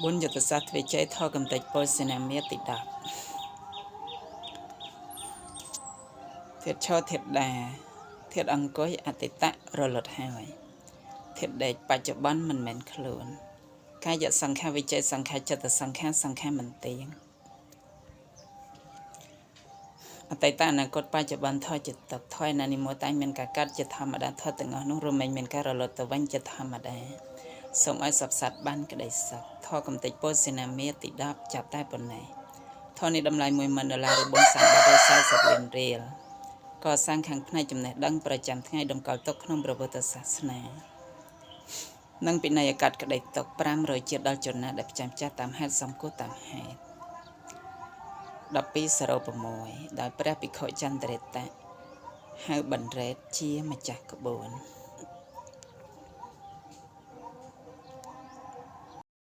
បុណ្យយុទ្ធសាស្ត្រទ្វេជ័យថកំតិចពលសេនាមាទី10ធាតុឈរធាតុដាធាតុអង្គុយអតិតៈរលត់ហើយធាតុដេកបច្ចុប្បន្នមិនមែនខ្លួនកាយសង្ខារវិជ័យសង្ខារចិត្តសង្ខារមិនទៀងអតីតអនាគតបច្ចុប្បន្នថយចិត្តទឹកថយណានិមតតែមានការកាត់ជាធម្មតាថយទាំងអស់នោះរមែងមានការរលត់ទៅវិញជាធម្មតាសូមឲ្យសពសត្វបានក្តីសុខធរកំតិចពលសេនាមាទី10ចាប់តែប៉ុណ្ណេះធរនេះតម្លៃ$10,000ឬ440លានរៀលកសាងខាងផ្នែកចំណេះដឹងប្រចាំថ្ងៃតម្កល់ទុកក្នុងព្រះពុទ្ធសាសនានិងពិន័យកាត់ក្តីទុក500ជាតិដល់ជនណាដែលផ្ចាំចាស់តាមហេតុសំគួរតាមហេតុ1206ដោយព្រះភិក្ខុចន្ទរតៈហៅបណ្ឌិតជាម្ចាស់ក្បួន